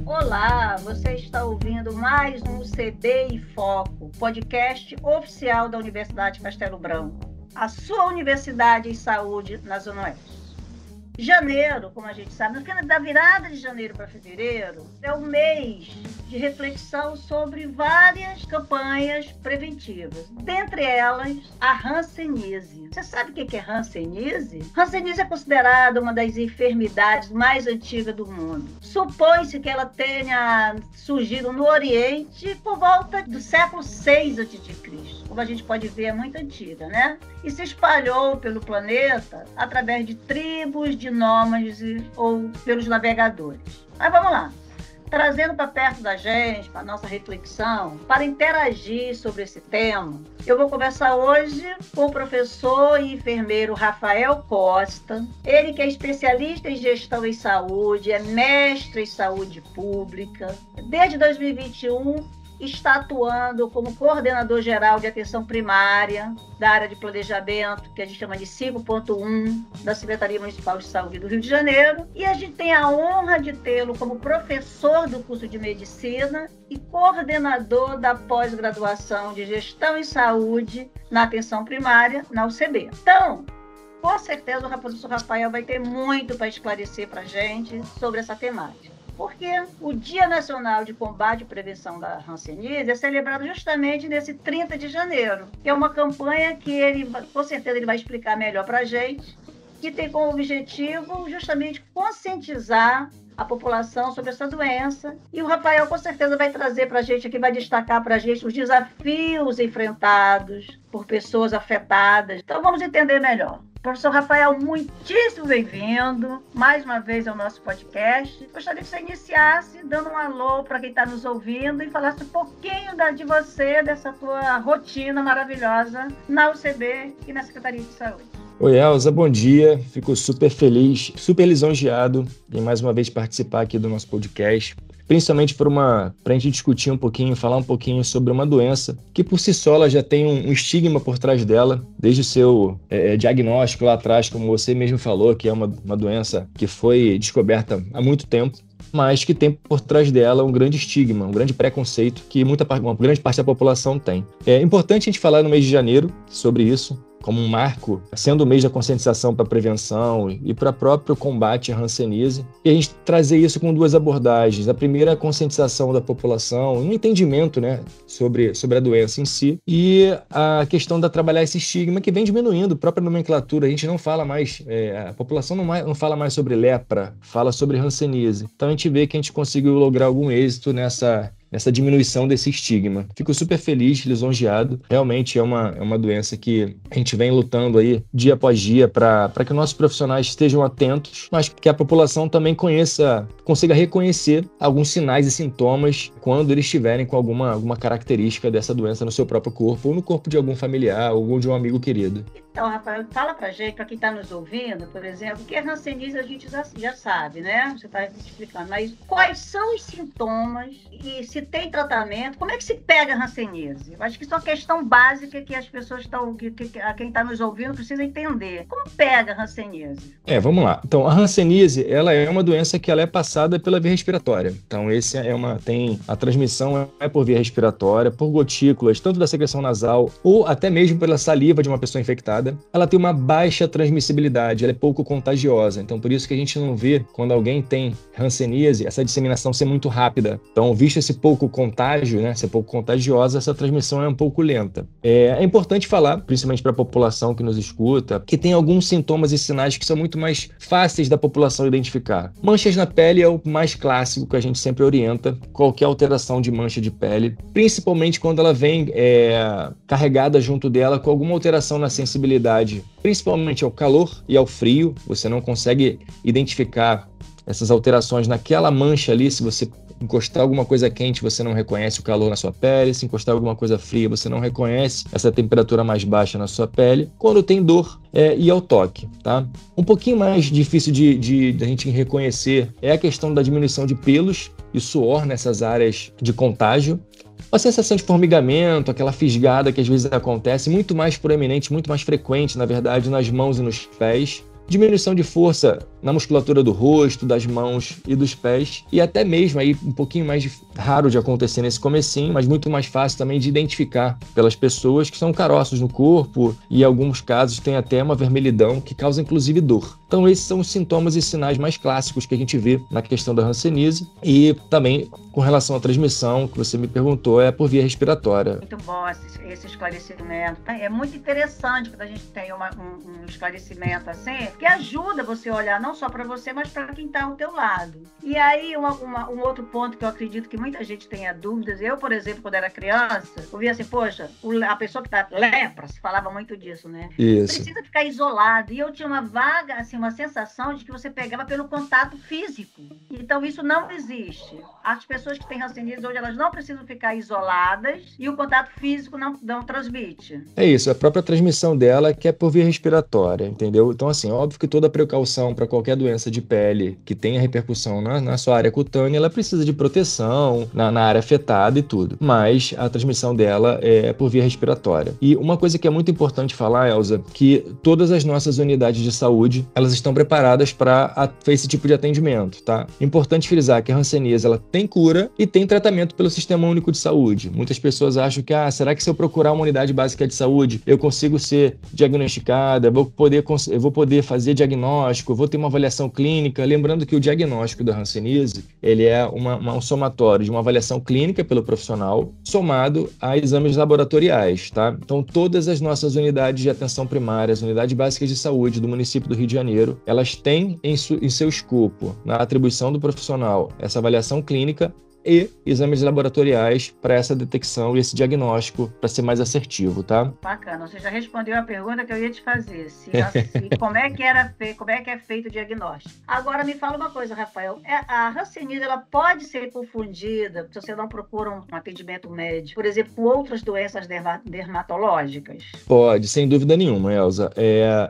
Olá, você está ouvindo mais um CB em Foco, podcast oficial da Universidade Castelo Branco, a sua universidade em saúde na Zona Oeste. Janeiro, como a gente sabe, no final da virada de janeiro para fevereiro, é o mês de reflexão sobre várias campanhas preventivas. Dentre elas, a hanseníase. Você sabe o que é hanseníase? Hanseníase é considerada uma das enfermidades mais antigas do mundo. Supõe-se que ela tenha surgido no Oriente por volta do século VI a.C. Como a gente pode ver, é muito antiga, né? E se espalhou pelo planeta através de tribos, de nômades ou pelos navegadores. Mas vamos lá. Trazendo para perto da gente, para a nossa reflexão, para interagir sobre esse tema, eu vou conversar hoje com o professor e enfermeiro Rafael Costa. Ele que é especialista em gestão em saúde, é mestre em saúde pública. Desde 2021, está atuando como coordenador geral de atenção primária da área de planejamento, que a gente chama de 5.1, da Secretaria Municipal de Saúde do Rio de Janeiro. E a gente tem a honra de tê-lo como professor do curso de medicina e coordenador da pós-graduação de gestão em saúde na atenção primária, na UCB. Então, com certeza o professor Rafael vai ter muito para esclarecer para a gente sobre essa temática. Porque o Dia Nacional de Combate e Prevenção da hanseníase é celebrado justamente nesse 30 de janeiro, que é uma campanha que com certeza ele vai explicar melhor para a gente, que tem como objetivo justamente conscientizar a população sobre essa doença. E o Rafael com certeza vai trazer para a gente aqui, vai destacar para a gente os desafios enfrentados por pessoas afetadas. Então vamos entender melhor. Professor Rafael, muitíssimo bem-vindo mais uma vez ao nosso podcast. Gostaria que você iniciasse dando um alô para quem está nos ouvindo e falasse um pouquinho de você, dessa tua rotina maravilhosa na UCB e na Secretaria de Saúde. Oi, Elza, bom dia. Fico super feliz, super lisonjeado em mais uma vez participar aqui do nosso podcast. Principalmente para a gente discutir um pouquinho, falar um pouquinho sobre uma doença que por si só ela já tem um estigma por trás dela, desde o seu diagnóstico lá atrás, como você mesmo falou, que é uma doença que foi descoberta há muito tempo, mas que tem por trás dela um grande estigma, um grande preconceito que uma grande parte da população tem. É importante a gente falar no mês de janeiro sobre isso, como um marco, sendo o mês da conscientização para a prevenção e para o próprio combate à hanseníase, e a gente trazer isso com duas abordagens. A primeira é a conscientização da população, um entendimento, né, sobre a doença em si, e a questão de trabalhar esse estigma que vem diminuindo, a própria nomenclatura. A gente não fala mais, a população não fala mais sobre lepra, fala sobre hanseníase. Então a gente vê que a gente conseguiu lograr algum êxito nessa diminuição desse estigma. Fico super feliz, lisonjeado. Realmente é uma doença que a gente vem lutando aí dia após dia para que nossos profissionais estejam atentos, mas que a população também consiga reconhecer alguns sinais e sintomas quando eles estiverem com alguma característica dessa doença no seu próprio corpo ou no corpo de algum familiar ou de um amigo querido. Então, Rafael, fala pra gente, para quem está nos ouvindo, por exemplo, que a hanseníase a gente já sabe, né? Você está explicando, mas quais são os sintomas e se tem tratamento, como é que se pega a hanseníase? Eu acho que isso é uma questão básica que as pessoas quem está nos ouvindo precisa entender. Como pega a hanseníase? Vamos lá. Então, a hanseníase, ela é uma doença que ela é passada pela via respiratória. Então, a transmissão é por via respiratória, por gotículas, tanto da secreção nasal ou até mesmo pela saliva de uma pessoa infectada. Ela tem uma baixa transmissibilidade, ela é pouco contagiosa. Então, por isso que a gente não vê, quando alguém tem hanseníase, essa disseminação ser muito rápida. Então, visto esse pouco contágio, né, ser pouco contagiosa, essa transmissão é um pouco lenta. É importante falar, principalmente para a população que nos escuta, que tem alguns sintomas e sinais que são muito mais fáceis da população identificar. Manchas na pele é o mais clássico que a gente sempre orienta, qualquer alteração de mancha de pele, principalmente quando ela vem carregada junto dela com alguma alteração na sensibilidade, principalmente ao calor e ao frio. Você não consegue identificar essas alterações naquela mancha ali. Se você encostar alguma coisa quente, você não reconhece o calor na sua pele. Se encostar alguma coisa fria, você não reconhece essa temperatura mais baixa na sua pele. Quando tem dor e ao toque, tá? Um pouquinho mais difícil de a gente reconhecer é a questão da diminuição de pelos e suor nessas áreas de contágio. Uma sensação de formigamento, aquela fisgada que às vezes acontece, muito mais proeminente, muito mais frequente, na verdade, nas mãos e nos pés. diminuição de força na musculatura do rosto, das mãos e dos pés, e até mesmo aí um pouquinho mais raro de acontecer nesse comecinho, mas muito mais fácil também de identificar pelas pessoas, que são caroços no corpo e em alguns casos tem até uma vermelhidão que causa inclusive dor. Então esses são os sintomas e sinais mais clássicos que a gente vê na questão da hanseníase. E também com relação à transmissão, que você me perguntou, é por via respiratória. Muito bom esse esclarecimento. É muito interessante quando a gente tem um esclarecimento assim, que ajuda você a olhar não só para você, mas para quem está ao teu lado. E aí, um outro ponto que eu acredito que muita gente tenha dúvidas, eu, por exemplo, quando era criança, eu via assim, poxa, a pessoa que está lepra, se falava muito disso, né? Isso. Precisa ficar isolado. E eu tinha uma vaga, assim, uma sensação de que você pegava pelo contato físico. Então, isso não existe. As pessoas que têm hanseníase hoje, elas não precisam ficar isoladas e o contato físico não transmite. É isso, a própria transmissão dela que é por via respiratória, entendeu? Então, assim, óbvio que toda precaução para qualquer doença de pele que tenha repercussão na sua área cutânea, ela precisa de proteção na área afetada e tudo. Mas a transmissão dela é por via respiratória. E uma coisa que é muito importante falar, Elza, que todas as nossas unidades de saúde, elas estão preparadas para esse tipo de atendimento, tá? Importante frisar que a hanseníase, ela tem cura e tem tratamento pelo Sistema Único de Saúde. Muitas pessoas acham que, será que se eu procurar uma unidade básica de saúde, eu consigo ser diagnosticada, eu vou poder fazer diagnóstico, eu vou ter uma avaliação clínica? Lembrando que o diagnóstico da hanseníase, ele é um somatório de uma avaliação clínica pelo profissional, somado a exames laboratoriais, tá? Então, todas as nossas unidades de atenção primária, as unidades básicas de saúde do município do Rio de Janeiro, elas têm em seu escopo, na atribuição do profissional, essa avaliação clínica e exames laboratoriais para essa detecção e esse diagnóstico para ser mais assertivo, tá? Bacana, você já respondeu a pergunta que eu ia te fazer, como é que é feito o diagnóstico. Agora me fala uma coisa, Rafael, a hanseníase, ela pode ser confundida se você não procura um atendimento médico, por exemplo, com outras doenças dermatológicas? Pode, sem dúvida nenhuma, Elza.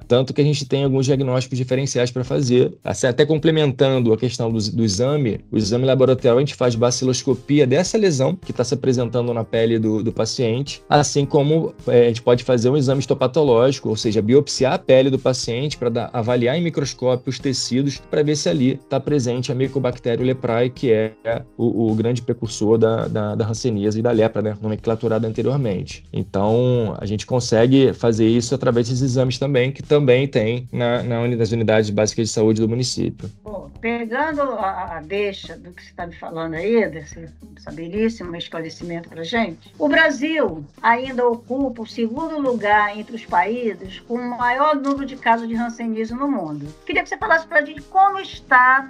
Tanto que a gente tem alguns diagnósticos diferenciais para fazer, até complementando a questão do exame, o exame laboratorial a gente faz baciloscopia dessa lesão que está se apresentando na pele do paciente, assim como a gente pode fazer um exame histopatológico, ou seja, biopsiar a pele do paciente para avaliar em microscópio os tecidos para ver se ali está presente a Mycobacterium leprae, que é o grande precursor da hanseníase e da lepra, né, nomenclaturada anteriormente. Então, a gente consegue fazer isso através desses exames também, que também tem nas unidades básicas de saúde do município. Bom, pegando a deixa do que você está me falando aí, desse belíssimo esclarecimento para a gente, o Brasil ainda ocupa o segundo lugar entre os países com o maior número de casos de hanseníase no mundo. Queria que você falasse para a gente como está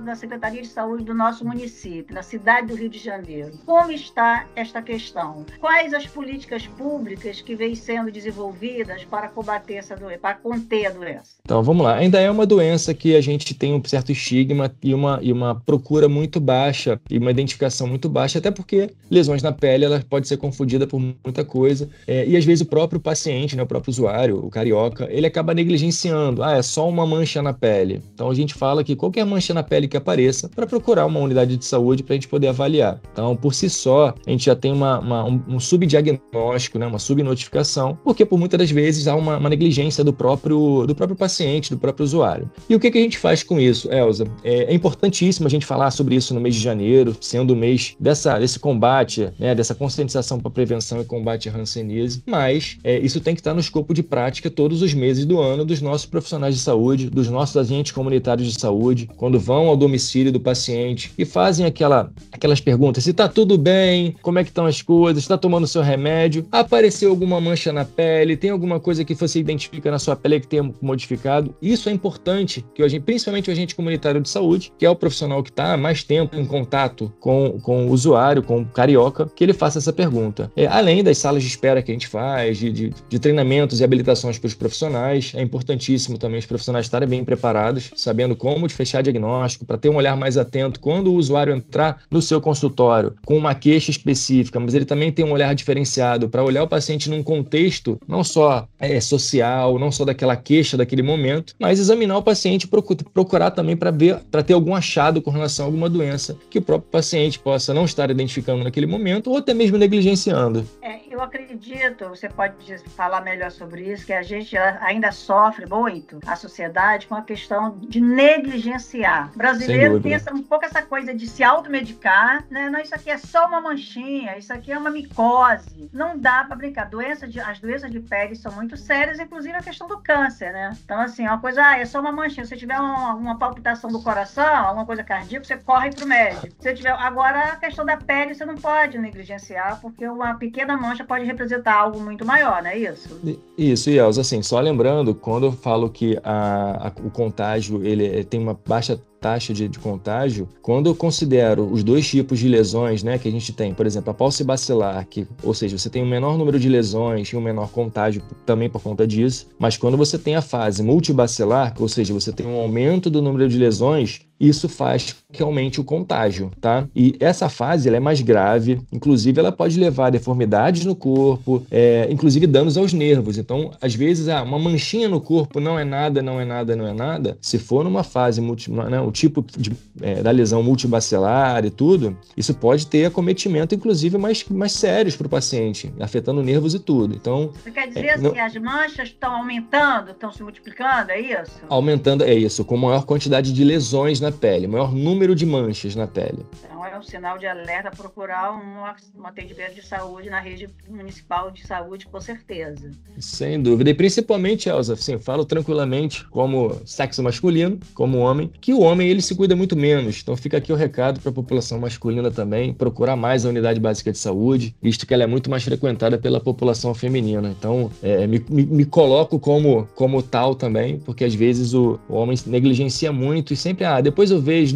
na Secretaria de Saúde do nosso município, na cidade do Rio de Janeiro. Como está esta questão? Quais as políticas públicas que vêm sendo desenvolvidas para combater essa doença, para conter a doença? Então, vamos lá. Ainda é uma doença que a gente tem um certo estigma e uma procura muito baixa e uma identificação muito baixa, até porque lesões na pele, ela pode ser confundida por muita coisa. E às vezes o próprio paciente, né, o próprio usuário, o carioca, ele acaba negligenciando. É só uma mancha na pele. Então, a gente fala que qualquer mancha na pele que apareça, para procurar uma unidade de saúde para a gente poder avaliar. Então, por si só, a gente já tem um subdiagnóstico, né, uma subnotificação, porque por muitas das vezes há uma negligência do próprio paciente, do próprio usuário. E o que a gente faz com isso, Elza? É importantíssimo a gente falar sobre isso no mês de janeiro, sendo o mês desse combate, né, dessa conscientização para prevenção e combate à hanseníase, mas isso tem que estar no escopo de prática todos os meses do ano dos nossos profissionais de saúde, dos nossos agentes comunitários de saúde, quando vão ao domicílio do paciente e fazem aquelas perguntas, se está tudo bem, como é que estão as coisas, está tomando seu remédio, apareceu alguma mancha na pele, tem alguma coisa que você identifica na sua pele que tenha modificado. Isso é importante, que principalmente o agente comunitário de saúde, que é o profissional que está há mais tempo em contato com o usuário, com o carioca, que ele faça essa pergunta. Além das salas de espera que a gente faz, de treinamentos e habilitações para os profissionais, é importantíssimo também os profissionais estarem bem preparados, sabendo como fechar diagnóstico, para ter um olhar mais atento quando o usuário entrar no seu consultório com uma queixa específica, mas ele também tem um olhar diferenciado para olhar o paciente num contexto não só social, não só daquela queixa daquele momento, mas examinar o paciente, procurar também para ter algum achado com relação a alguma doença que o próprio paciente possa não estar identificando naquele momento ou até mesmo negligenciando. eu acredito, você pode falar melhor sobre isso, que a gente ainda sofre muito, a sociedade, com a questão de negligenciar. O brasileiro tem um pouco essa coisa de se automedicar, né? Não, isso aqui é só uma manchinha, isso aqui é uma micose. Não dá para brincar. As doenças de pele são muito sérias, inclusive a questão do câncer, né? Então, assim, uma coisa, é só uma manchinha. Se você tiver uma palpitação do coração, alguma coisa cardíaca, você corre pro médico. Se tiver... Agora, a questão da pele, você não pode negligenciar, porque uma pequena mancha pode representar algo muito maior, não é isso? Isso, e Elza, assim, só lembrando, quando eu falo que o contágio ele tem uma baixa taxa de contágio, quando eu considero os dois tipos de lesões, né, que a gente tem, por exemplo, a paucibacilar, ou seja, você tem um menor número de lesões e um menor contágio também por conta disso, mas quando você tem a fase multibacilar, ou seja, você tem um aumento do número de lesões, isso faz que aumente o contágio, tá? E essa fase ela é mais grave, inclusive ela pode levar a deformidades no corpo, inclusive danos aos nervos. Então, às vezes, uma manchinha no corpo não é nada. Se for numa fase, o tipo da lesão multibacilar e tudo, isso pode ter acometimento, inclusive, mais sérios para o paciente, afetando nervos e tudo. Então, você quer dizer assim, as manchas estão aumentando, estão se multiplicando, é isso? Aumentando, é isso, com maior quantidade de lesões na pele, maior número de manchas na pele. Então é um sinal de alerta procurar um atendimento de saúde na rede municipal de saúde, com certeza. Sem dúvida. E principalmente, Elza, assim, falo tranquilamente como sexo masculino, como homem, que o homem ele se cuida muito menos. Então fica aqui o recado para a população masculina também, procurar mais a unidade básica de saúde, visto que ela é muito mais frequentada pela população feminina. Então me coloco como tal também, porque às vezes o homem negligencia muito e sempre, depois eu vejo,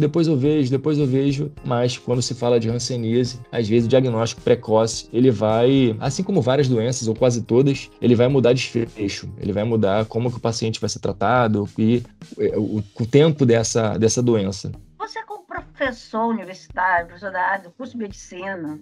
mas quando se fala de hanseníase, às vezes o diagnóstico precoce, ele vai, assim como várias doenças, ou quase todas, ele vai mudar desfecho, ele vai mudar como que o paciente vai ser tratado e o tempo dessa doença. Você como professor universitário, professor da área do curso de medicina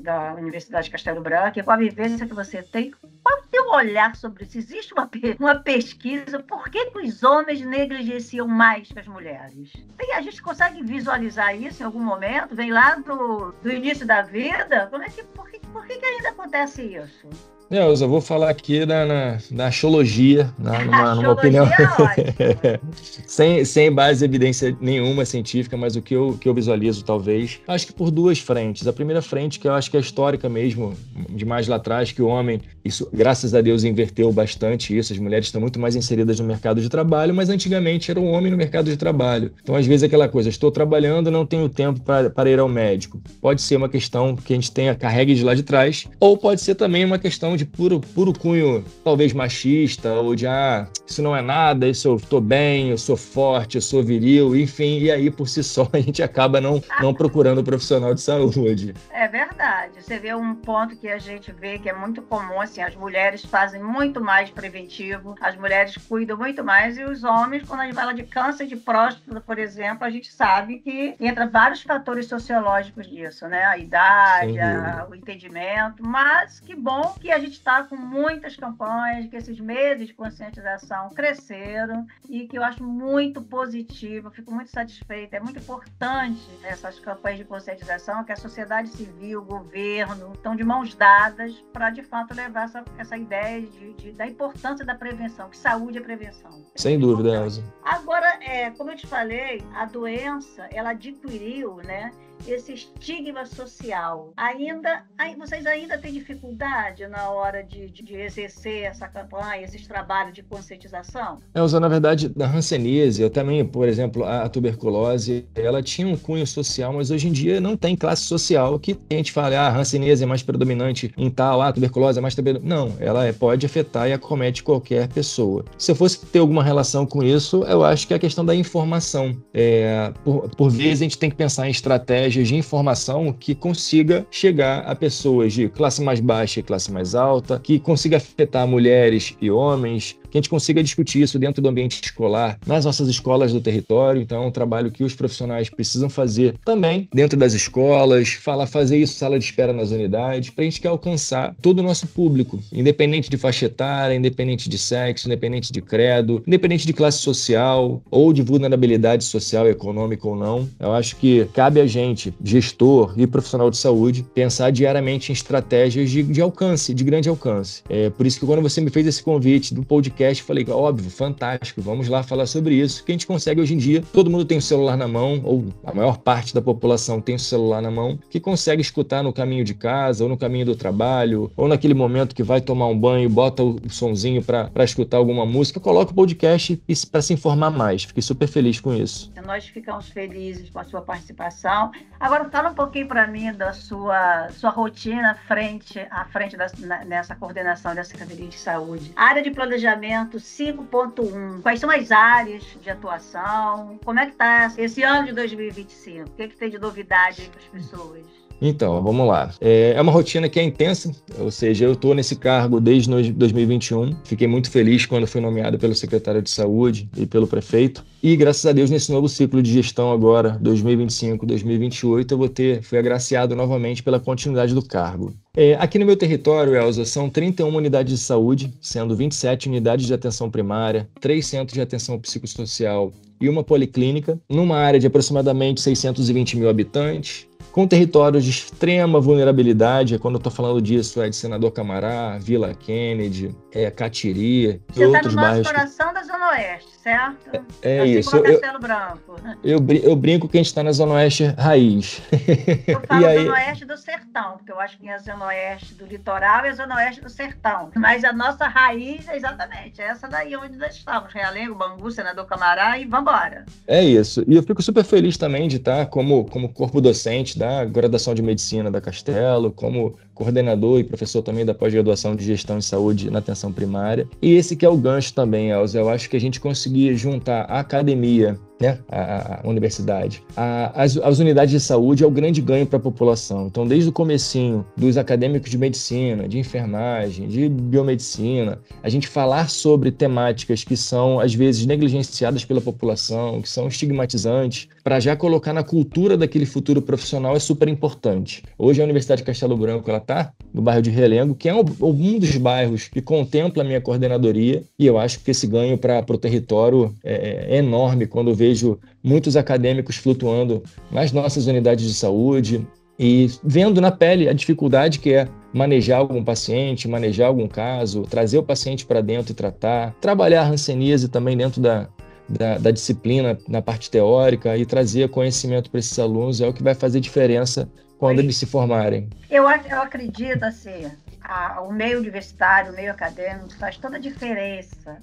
da Universidade de Castelo Branco, e com a vivência que você tem, qual é o seu olhar sobre isso? Existe uma pesquisa, por que os homens negligenciam mais que as mulheres? E a gente consegue visualizar isso em algum momento? Vem lá do início da vida? Por que ainda acontece isso? Elza, eu vou falar aqui na axiologia, numa opinião sem base de evidência nenhuma científica, mas o que eu visualizo talvez, acho que por duas frentes. A primeira frente, que eu acho que é histórica mesmo, de mais lá atrás, que o homem, isso, graças a Deus, inverteu bastante isso, as mulheres estão muito mais inseridas no mercado de trabalho, mas antigamente era o homem no mercado de trabalho. Então, às vezes, aquela coisa, estou trabalhando, não tenho tempo para ir ao médico. Pode ser uma questão que a gente carregue de lá de trás, ou pode ser também uma questão de puro cunho, talvez machista, ou de isso não é nada, isso eu tô bem, eu sou forte, eu sou viril, enfim, e aí por si só a gente acaba não procurando um profissional de saúde. É verdade, você vê um ponto que a gente vê que é muito comum, assim, as mulheres fazem muito mais preventivo, as mulheres cuidam muito mais, e os homens, quando a gente fala de câncer de próstata, por exemplo, a gente sabe que entra vários fatores sociológicos disso, né? A idade, o entendimento, mas que bom que a gente está com muitas campanhas, que esses meses de conscientização cresceram e que eu acho muito positivo, eu fico muito satisfeita. É muito importante essas campanhas de conscientização, que a sociedade civil, o governo, estão de mãos dadas para, de fato, levar essa ideia da importância da prevenção, que saúde é prevenção. Sem dúvida, Elza. Agora, como eu te falei, a doença, ela adquiriu, né, esse estigma social. Vocês ainda têm dificuldade na hora de exercer essa campanha, esses trabalhos de conscientização? Elza, na verdade, da hanseníase, eu também, por exemplo, a tuberculose, ela tinha um cunho social, mas hoje em dia não tem classe social que a gente fale, a hanseníase é mais predominante em tal, a tuberculose é mais predominante. Não, ela pode afetar e acomete qualquer pessoa. Se eu fosse ter alguma relação com isso, eu acho que é a questão da informação. Por vezes a gente tem que pensar em estratégias de informação que consiga chegar a pessoas de classe mais baixa e classe mais alta, que consiga afetar mulheres e homens, que a gente consiga discutir isso dentro do ambiente escolar, nas nossas escolas do território. Então, é um trabalho que os profissionais precisam fazer também dentro das escolas, fazer isso sala de espera nas unidades, para a gente quer alcançar todo o nosso público, independente de faixa etária, independente de sexo, independente de credo, independente de classe social ou de vulnerabilidade social, econômica ou não. Eu acho que cabe a gente, gestor e profissional de saúde, pensar diariamente em estratégias de alcance, de grande alcance. Por isso que quando você me fez esse convite do podcast, eu falei, óbvio, fantástico, vamos lá falar sobre isso, que a gente consegue hoje em dia, todo mundo tem o celular na mão, ou a maior parte da população tem o celular na mão, que consegue escutar no caminho de casa, ou no caminho do trabalho, ou naquele momento que vai tomar um banho, bota o sonzinho para escutar alguma música, coloca o podcast para se informar mais. Fiquei super feliz com isso. Nós ficamos felizes com a sua participação. Agora, fala um pouquinho para mim da sua rotina à frente nessa coordenação da Secretaria de Saúde. Área de planejamento 5.1. Quais são as áreas de atuação? Como é que está esse ano de 2025? O que tem de novidade aí para as pessoas? Então, vamos lá. É uma rotina que é intensa, ou seja, eu estou nesse cargo desde 2021. Fiquei muito feliz quando fui nomeado pelo secretário de Saúde e pelo prefeito. E, graças a Deus, nesse novo ciclo de gestão agora, 2025, 2028, fui agraciado novamente pela continuidade do cargo. Aqui no meu território, Elza, são 31 unidades de saúde, sendo 27 unidades de atenção primária, 3 centros de atenção psicossocial e uma policlínica, numa área de aproximadamente 620 mil habitantes, com territórios de extrema vulnerabilidade. Quando eu estou falando disso, de Senador Camará, Vila Kennedy, Catiri e outros bairros. Você está no nosso coração da Zona Oeste, certo? Assim isso. Como Castelo Branco. Eu brinco que a gente está na Zona Oeste raiz. Eu falo Zona Oeste do Sertão, porque eu acho que tem a Zona Oeste do Litoral e a Zona Oeste do Sertão. Mas a nossa raiz é exatamente essa daí onde nós estamos. Realengo, Bangu, Senador Camará e vambora. É isso. E eu fico super feliz também de estar como corpo docente da graduação de medicina da Castelo, como coordenador e professor também da pós-graduação de gestão em saúde na atenção primária. E esse que é o gancho também, Elza. Eu acho que a gente conseguir juntar a academia, né, a universidade, as unidades de saúde é o grande ganho para a população. Então, desde o comecinho dos acadêmicos de medicina, de enfermagem, de biomedicina, a gente falar sobre temáticas que são, às vezes, negligenciadas pela população, que são estigmatizantes, para já colocar na cultura daquele futuro profissional é super importante. Hoje, a Universidade de Castelo Branco, ela está no bairro de Realengo, que é um dos bairros que contempla a minha coordenadoria, e eu acho que esse ganho para o território é enorme quando eu vejo muitos acadêmicos flutuando nas nossas unidades de saúde e vendo na pele a dificuldade que é manejar algum paciente, manejar algum caso, trazer o paciente para dentro e tratar, trabalhar a hanseníase também dentro da disciplina na parte teórica e trazer conhecimento para esses alunos é o que vai fazer diferença quando eles se formarem. Eu acredito, assim, o meio universitário, o meio acadêmico faz toda a diferença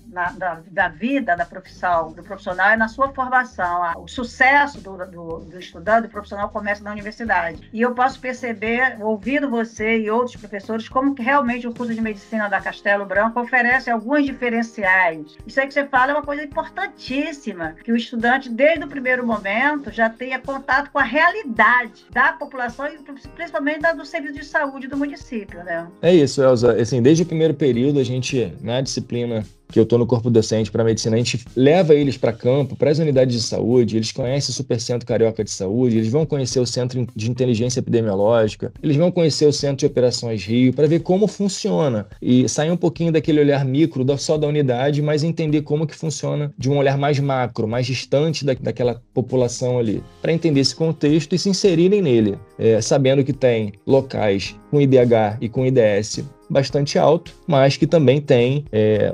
da vida da profissão, do profissional, é na sua formação. O sucesso do estudante, do profissional, começa na universidade. E eu posso perceber, ouvindo você e outros professores, como que realmente o curso de medicina da Castelo Branco oferece alguns diferenciais. Isso aí que você fala é uma coisa importantíssima, que o estudante, desde o primeiro momento, já tenha contato com a realidade da população e principalmente do serviço de saúde do município, né? É isso, Elza. Assim, desde o primeiro período, a gente, na disciplina que eu estou no corpo docente para medicina, a gente leva eles para campo, para as unidades de saúde, eles conhecem o Supercentro Carioca de Saúde, eles vão conhecer o Centro de Inteligência Epidemiológica, eles vão conhecer o Centro de Operações Rio, para ver como funciona e sair um pouquinho daquele olhar micro só da unidade, mas entender como que funciona de um olhar mais macro, mais distante daquela população ali, para entender esse contexto e se inserirem nele, sabendo que tem locais com IDH e com IDS bastante alto, mas que também tem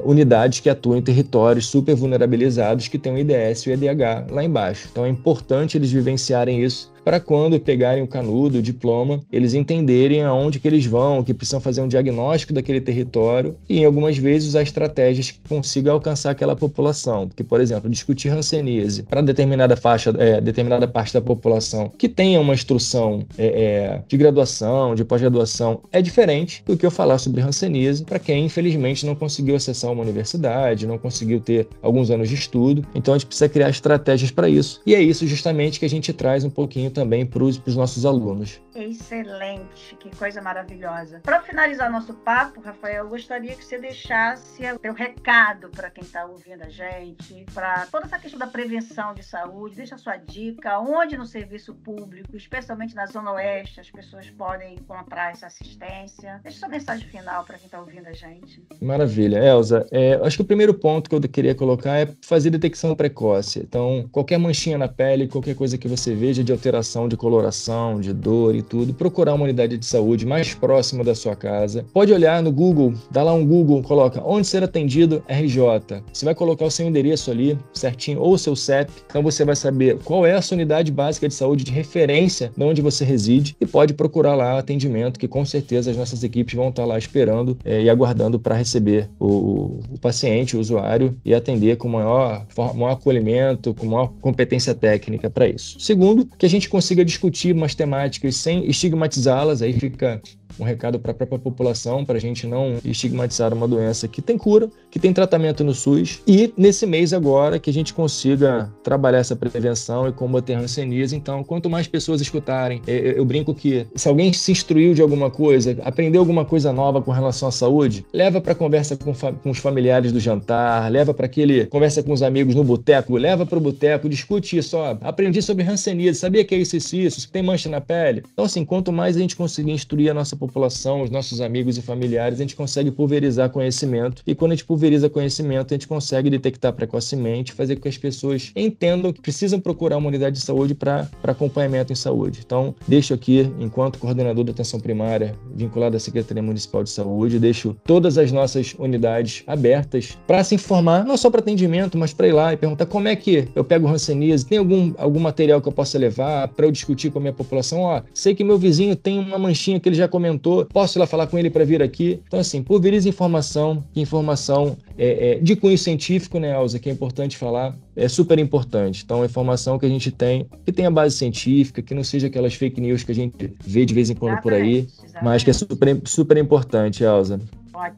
unidades que atuam em territórios super vulnerabilizados que têm o IDS e o EDH lá embaixo. Então é importante eles vivenciarem isso para quando pegarem o canudo, o diploma, eles entenderem aonde que eles vão, que precisam fazer um diagnóstico daquele território e, em algumas vezes, usar estratégias que consigam alcançar aquela população. Porque, por exemplo, discutir hanseníase para determinada parte da população que tenha uma instrução de graduação, de pós-graduação, é diferente do que eu falar sobre hanseníase para quem, infelizmente, não conseguiu acessar uma universidade, não conseguiu ter alguns anos de estudo. Então, a gente precisa criar estratégias para isso. E é isso, justamente, que a gente traz um pouquinho também para os nossos alunos. Excelente, que coisa maravilhosa. Para finalizar nosso papo, Rafael, eu gostaria que você deixasse o teu recado para quem está ouvindo a gente, para toda essa questão da prevenção de saúde. Deixa a sua dica, onde no serviço público, especialmente na Zona Oeste, as pessoas podem encontrar essa assistência. Deixa sua mensagem final para quem está ouvindo a gente. Maravilha. Elza, acho que o primeiro ponto que eu queria colocar é fazer detecção precoce. Então, qualquer manchinha na pele, qualquer coisa que você veja de alteração de coloração, de dor e tudo, procurar uma unidade de saúde mais próxima da sua casa. Pode olhar no Google, dá lá um Google, coloca onde ser atendido RJ. Você vai colocar o seu endereço ali, certinho, ou o seu CEP. Então você vai saber qual é a sua unidade básica de saúde de referência de onde você reside e pode procurar lá atendimento, que com certeza as nossas equipes vão estar lá esperando e aguardando para receber o paciente, o usuário, e atender com maior acolhimento, com maior competência técnica para isso. Segundo, que a gente consiga discutir umas temáticas sem estigmatizá-las, aí fica um recado para a própria população, para a gente não estigmatizar uma doença que tem cura, que tem tratamento no SUS, e nesse mês agora que a gente consiga trabalhar essa prevenção e combater a hanseníase. Então, quanto mais pessoas escutarem, eu brinco que se alguém se instruiu de alguma coisa, aprendeu alguma coisa nova com relação à saúde, leva para conversa com os familiares do jantar, leva para conversa com os amigos no boteco, leva para o boteco, discute isso, aprendi sobre hanseníase, sabia que é isso, tem mancha na pele. Então, assim, quanto mais a gente conseguir instruir a nossa população, os nossos amigos e familiares, a gente consegue pulverizar conhecimento, e quando a gente pulveriza conhecimento, a gente consegue detectar precocemente, fazer com que as pessoas entendam que precisam procurar uma unidade de saúde para acompanhamento em saúde. Então, deixo aqui, enquanto coordenador da atenção primária vinculado à Secretaria Municipal de Saúde, deixo todas as nossas unidades abertas para se informar, não só para atendimento, mas para ir lá e perguntar como é que eu pego hanseníase, tem algum material que eu possa levar para eu discutir com a minha população. Sei que meu vizinho tem uma manchinha que ele já comentou, posso ir lá falar com ele para vir aqui? Então, assim, pulverize informação de cunho científico, né, Elza, que é importante falar, é super importante. Então, a informação que a gente tem, que tenha base científica, que não seja aquelas fake news que a gente vê de vez em quando por aí, mas que é super importante, Elza.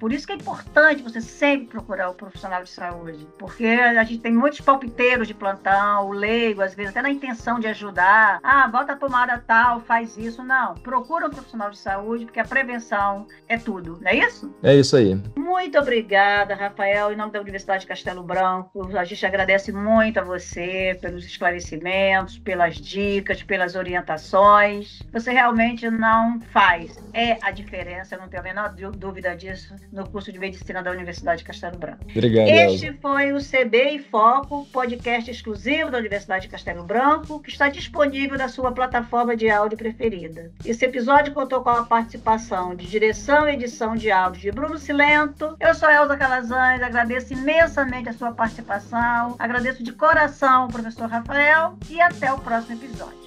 Por isso que é importante você sempre procurar o profissional de saúde, porque a gente tem muitos palpiteiros de plantão, o leigo, às vezes até na intenção de ajudar, bota a tomada tal, faz isso. Não, procura um profissional de saúde, porque a prevenção é tudo, não é isso? É isso aí. Muito obrigada, Rafael, em nome da Universidade de Castelo Branco. A gente agradece muito a você pelos esclarecimentos, pelas dicas, pelas orientações. Você realmente não faz a diferença, não tenho a menor dúvida disso, no curso de Medicina da Universidade de Castelo Branco. Obrigado, Este Elza. foi o CB em Foco, podcast exclusivo da Universidade de Castelo Branco, que está disponível na sua plataforma de áudio preferida. Esse episódio contou com a participação de direção e edição de áudio de Bruno Silento. Eu sou Elza Calazans, agradeço imensamente a sua participação, agradeço de coração ao professor Rafael e até o próximo episódio.